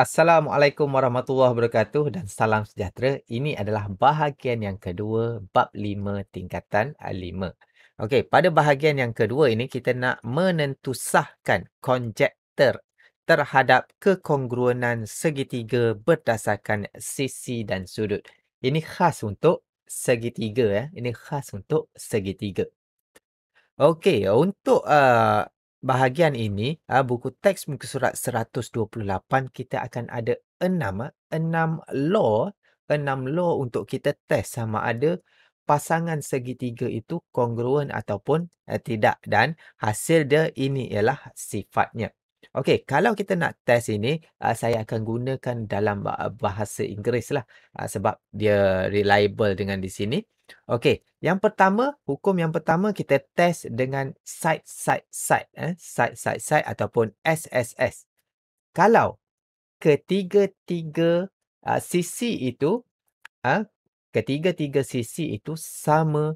Assalamualaikum warahmatullahi wabarakatuh dan salam sejahtera. Ini adalah bahagian yang kedua bab 5 tingkatan 5. Okey, pada bahagian yang kedua ini kita nak menentusahkan konjektor terhadap kekongruenan segitiga berdasarkan sisi dan sudut. Ini khas untuk segitiga ya. Ini khas untuk segitiga. Okey, untuk, bahagian ini, buku teks muka surat 128 kita akan ada 6 law untuk kita test sama ada pasangan segitiga itu kongruen ataupun, tidak dan hasil dia ini ialah sifatnya. Okey, kalau kita nak test ini, saya akan gunakan dalam bahasa Inggerislah, sebab dia reliable dengan di sini. Okey, hukum yang pertama kita test dengan side ataupun SSS. Kalau ketiga-tiga sisi itu, ah, ketiga-tiga sisi itu sama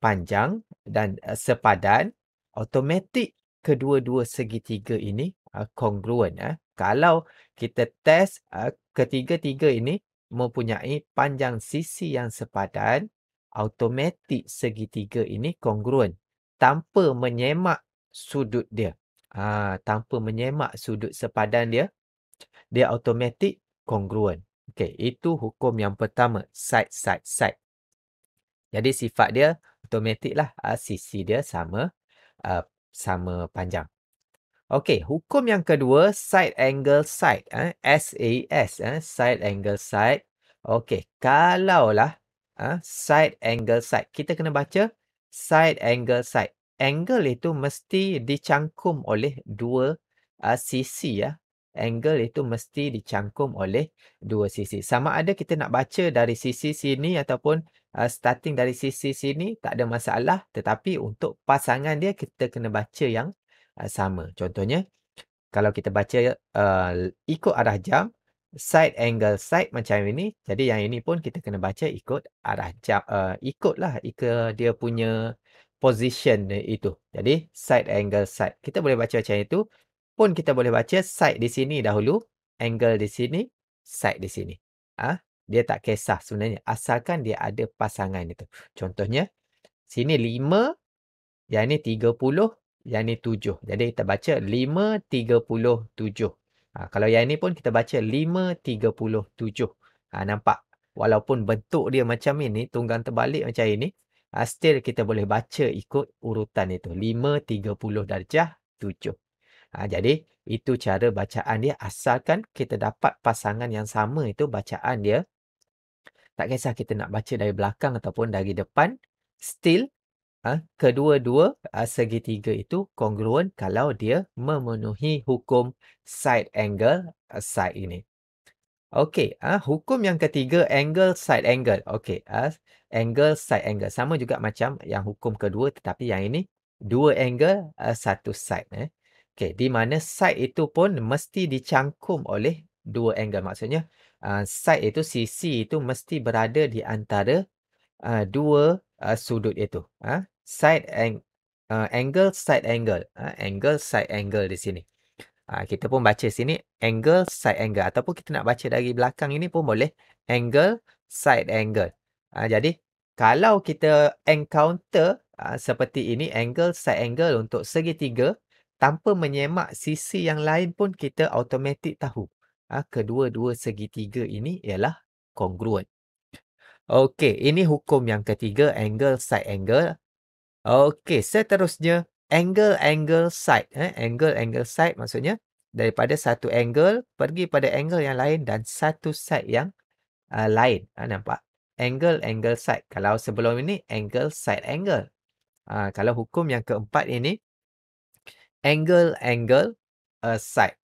panjang dan sepadan, automatik kedua-dua segitiga ini kongruen. Kalau kita test ketiga-tiga ini mempunyai panjang sisi yang sepadan, automatik segitiga ini kongruen tanpa menyemak sudut dia. Tanpa menyemak sudut sepadan dia, dia automatik kongruen. Okey, itu hukum yang pertama, side. Jadi sifat dia automatiklah sisi dia uh, sama panjang. Okey, hukum yang kedua side angle side SAS side angle side. Okey, kalaulah side angle side, kita kena baca side angle side. Angle itu mesti dicangkum oleh dua sisi ya. Angle itu mesti dicangkum oleh dua sisi. Sama ada kita nak baca dari sisi sini ataupun starting dari sisi sini tak ada masalah, tetapi untuk pasangan dia kita kena baca yang sama. Contohnya, kalau kita baca ikut arah jam, side angle side macam ini, jadi yang ini pun kita kena baca ikut arah jam, ikut dia punya position itu. Jadi side angle side. Kita boleh baca macam itu, pun kita boleh baca side di sini dahulu, angle di sini, side di sini. Dia tak kisah sebenarnya, asalkan dia ada pasangan itu. Contohnya, sini 5, yang ni 30, yang ni 7. Jadi kita baca 5, 37. Kalau yang ni pun kita baca 5, 37. Nampak? Walaupun bentuk dia macam ini, tunggang terbalik macam ini, still kita boleh baca ikut urutan itu. 5, 30 darjah, 7. Jadi, itu cara bacaan dia. Asalkan kita dapat pasangan yang sama itu bacaan dia. Tak kisah kita nak baca dari belakang ataupun dari depan, still kedua-dua segitiga itu kongruen kalau dia memenuhi hukum side angle side ini. Okey, hukum yang ketiga angle side angle. Okey, angle side angle sama juga macam yang hukum kedua, tetapi yang ini dua angle satu side. Okey, di mana side itu pun mesti dicangkum oleh dua angle. Maksudnya side itu, sisi itu mesti berada di antara dua sudut itu. Angle side angle. Angle side angle di sini. Kita pun baca sini angle side angle, ataupun kita nak baca dari belakang ini pun boleh, angle side angle. Jadi kalau kita encounter seperti ini, angle side angle untuk segitiga, tanpa menyemak sisi yang lain pun kita automatik tahu kedua-dua segitiga ini ialah kongruen. Okey, ini hukum yang ketiga, angle side angle. Okey, seterusnya angle side. Angle side maksudnya daripada satu angle pergi pada angle yang lain dan satu side yang lain. Nampak? Angle side. Kalau sebelum ini angle side angle. Kalau hukum yang keempat ini angle side.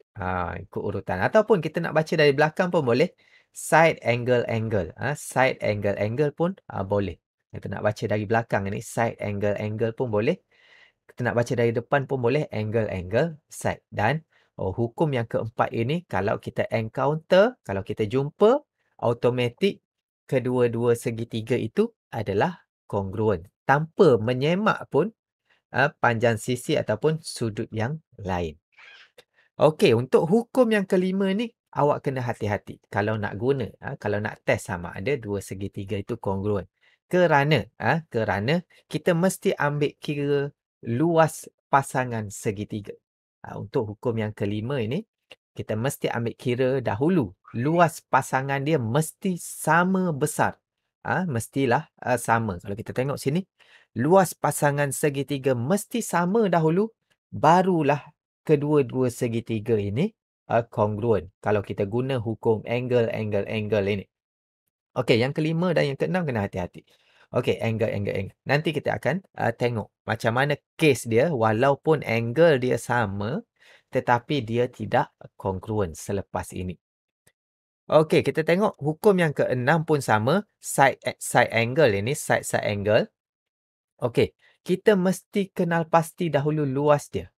Ikut urutan. Ataupun kita nak baca dari belakang pun boleh. Side angle. Side angle pun boleh. Kita nak baca dari belakang ni side angle pun boleh. Kita nak baca dari depan pun boleh, angle side. Dan hukum yang keempat ini kalau kita encounter, kalau kita jumpa, automatik kedua-dua segitiga itu adalah kongruen tanpa menyemak pun panjang sisi ataupun sudut yang lain. Okey, untuk hukum yang kelima ni awak kena hati-hati kalau nak guna, kalau nak test sama ada dua segitiga itu kongruen. Kerana kita mesti ambil kira luas pasangan segitiga. Untuk hukum yang kelima ini, kita mesti ambil kira dahulu luas pasangan dia mesti sama besar. Mestilah sama. Kalau kita tengok sini, luas pasangan segitiga mesti sama dahulu, barulah kedua-dua segitiga ini kongruen. Kalau kita guna hukum angle ini. Okey, yang kelima dan yang keenam kena hati-hati. Okey, angle. Nanti kita akan tengok macam mana kes dia walaupun angle dia sama tetapi dia tidak kongruen selepas ini. Okey, kita tengok hukum yang keenam pun sama, side angle ini, side angle. Okey, kita mesti kenal pasti dahulu luas dia.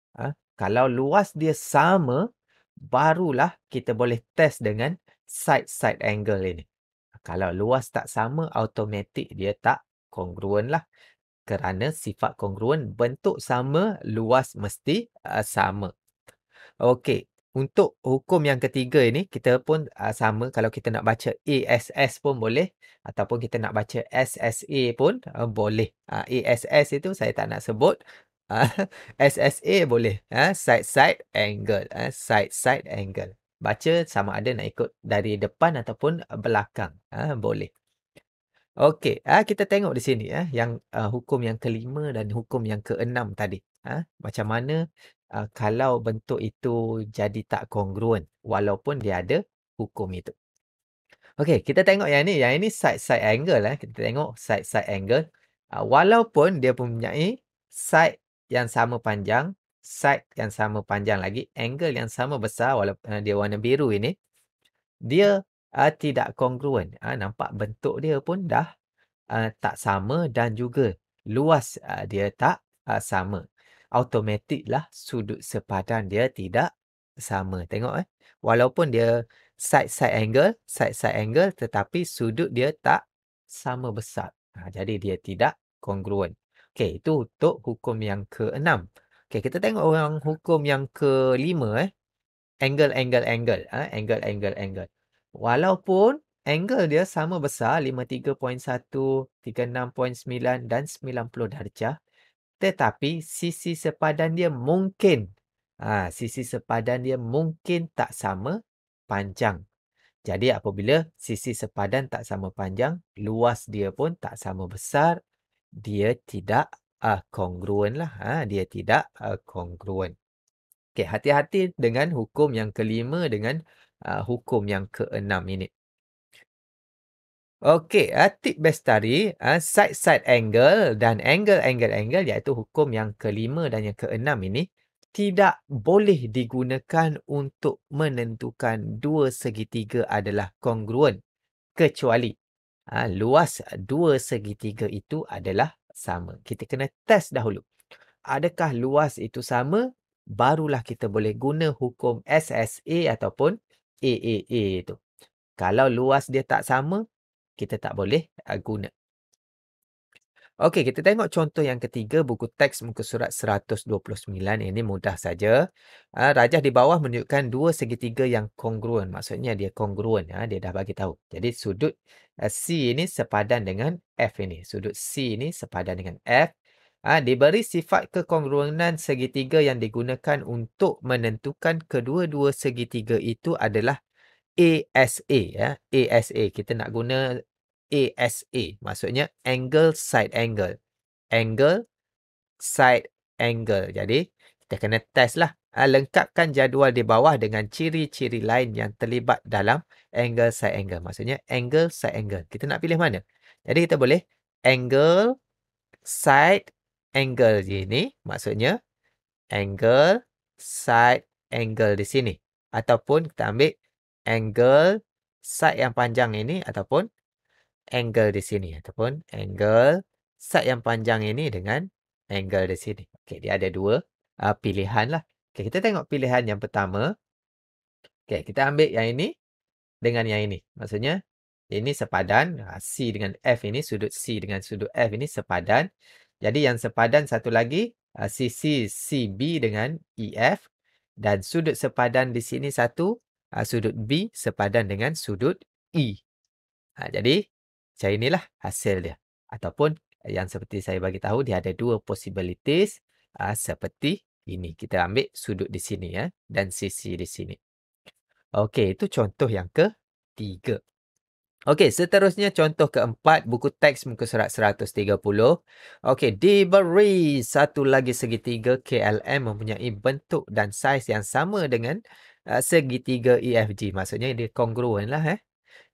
Kalau luas dia sama, barulah kita boleh test dengan side angle ini. Kalau luas tak sama, automatik dia tak kongruen lah. Kerana sifat kongruen, bentuk sama, luas mesti sama. Okey, untuk hukum yang ketiga ini, kita pun sama. Kalau kita nak baca ASS pun boleh. Ataupun kita nak baca SSA pun boleh. ASS itu saya tak nak sebut. SSA boleh. Side angle. Side angle. Baca sama ada nak ikut dari depan ataupun belakang. Boleh. Okey, kita tengok di sini yang hukum yang kelima dan hukum yang keenam tadi. Macam mana kalau bentuk itu jadi tak kongruen walaupun dia ada hukum itu. Okey, kita tengok yang ni. Yang ini side angle. Kita tengok side angle. Walaupun dia mempunyai side yang sama panjang, side yang sama panjang lagi, angle yang sama besar walaupun dia warna biru ini, dia tidak kongruen. Nampak bentuk dia pun dah tak sama dan juga luas dia tak sama. Automatiklah sudut sepadan dia tidak sama. Tengok walaupun dia side angle tetapi sudut dia tak sama besar. Jadi dia tidak kongruen. Okey, itu untuk hukum yang keenam. Okey, kita tengok orang hukum yang kelima angle. Angle. Walaupun angle dia sama besar 53.1, 36.9 dan 90 darjah. Tetapi sisi sepadan dia mungkin tak sama panjang. Jadi apabila sisi sepadan tak sama panjang, luas dia pun tak sama besar, dia tidak kongruen lah. Dia tidak kongruen. Okey, hati-hati dengan hukum yang kelima dengan hukum yang keenam ini. Okey, tip Bestari, side angle dan angle iaitu hukum yang kelima dan yang keenam ini tidak boleh digunakan untuk menentukan dua segitiga adalah kongruen kecuali luas dua segitiga itu adalah sama. Kita kena test dahulu. Adakah luas itu sama? Barulah kita boleh guna hukum SSA ataupun AAA itu. Kalau luas dia tak sama, kita tak boleh guna. Okey, kita tengok contoh yang ketiga, buku teks muka surat 129. Ini mudah saja. Rajah di bawah menunjukkan dua segitiga yang kongruen. Maksudnya dia kongruen. Dia dah bagi tahu. Jadi sudut C ini sepadan dengan F ini. Sudut C ini sepadan dengan F. Diberi sifat kekongruenan segitiga yang digunakan untuk menentukan kedua-dua segitiga itu adalah ASA. ASA. Kita nak guna ASA. Maksudnya angle side angle. Angle side angle. Jadi kita kena test lah. Lengkapkan jadual di bawah dengan ciri-ciri lain yang terlibat dalam angle side angle. Maksudnya angle side angle. Kita nak pilih mana? Jadi kita boleh angle side angle ini. Maksudnya angle side angle di sini. Ataupun kita ambil angle side yang panjang ini ataupun angle di sini ataupun angle side yang panjang ini dengan angle di sini. Okey, dia ada dua pilihan lah. Okey, kita tengok pilihan yang pertama. Okey, kita ambil yang ini dengan yang ini. Maksudnya ini sepadan, C dengan F ini, sudut C dengan sudut F ini sepadan. Jadi yang sepadan satu lagi sisi CB dengan EF dan sudut sepadan di sini satu sudut B sepadan dengan sudut E. Jadi, macam inilah hasil dia. Ataupun yang seperti saya bagi tahu, dia ada 2 possibilities seperti ini. Kita ambil sudut di sini dan sisi di sini. Okey, itu contoh yang ketiga. Okey, seterusnya contoh keempat, buku teks muka surat 130. Okey, diberi satu lagi segitiga KLM mempunyai bentuk dan saiz yang sama dengan segitiga EFG. Maksudnya dia kongruen lah.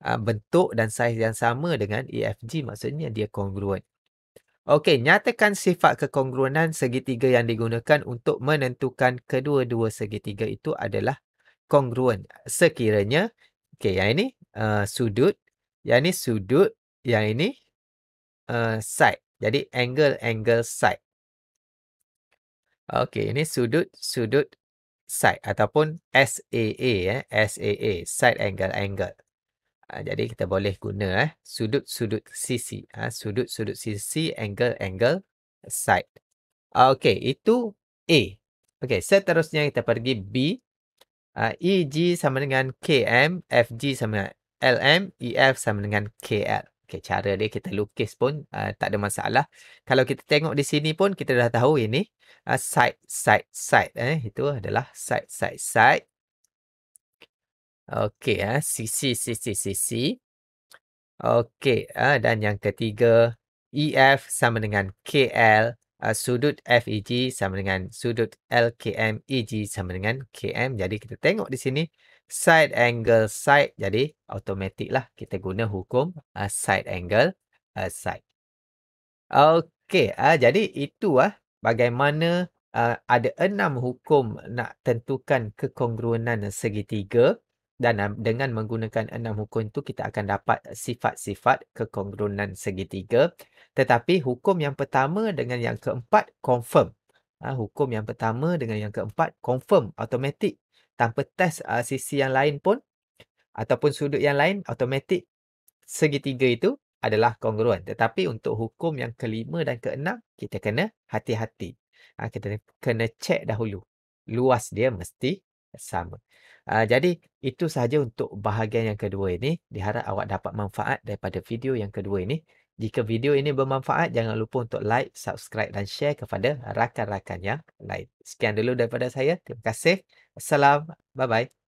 Bentuk dan saiz yang sama dengan EFG, maksudnya dia kongruen. Okey, nyatakan sifat kekongruenan segitiga yang digunakan untuk menentukan kedua-dua segitiga itu adalah kongruen. Sekiranya, okey, yang ini sudut, yang ini sudut, yang ini side. Jadi, angle side. Okey, ini sudut side ataupun SAA, SAA, side angle. Jadi kita boleh guna sudut-sudut sisi. Sudut-sudut sisi, angle side. Okey, itu A. Okey, seterusnya kita pergi B. EG sama dengan KM, FG sama dengan LM, EF sama dengan KL. Okey, cara dia kita lukis pun tak ada masalah. Kalau kita tengok di sini pun kita dah tahu ini side. Itu adalah side. Okey, sisi. Okey, dan yang ketiga, EF sama dengan KL, sudut FEG sama dengan sudut LKM, EG sama dengan KM. Jadi kita tengok di sini, side angle side. Jadi automatik lah kita guna hukum side angle side. Okey, jadi itu bagaimana ada 6 hukum nak tentukan kekongruenan segitiga. Dan dengan menggunakan 6 hukum itu, kita akan dapat sifat-sifat kekongruenan segitiga. Tetapi hukum yang pertama dengan yang keempat confirm. Hukum yang pertama dengan yang keempat confirm, automatik. Tanpa test sisi yang lain pun, ataupun sudut yang lain, automatik segitiga itu adalah kongruen. Tetapi untuk hukum yang kelima dan keenam, kita kena hati-hati. Kita kena cek dahulu. Luas dia mesti sama. Jadi, itu sahaja untuk bahagian yang kedua ini. Diharap awak dapat manfaat daripada video yang kedua ini. Jika video ini bermanfaat, jangan lupa untuk like, subscribe dan share kepada rakan-rakan yang lain. Sekian dulu daripada saya. Terima kasih. Assalam. Bye-bye.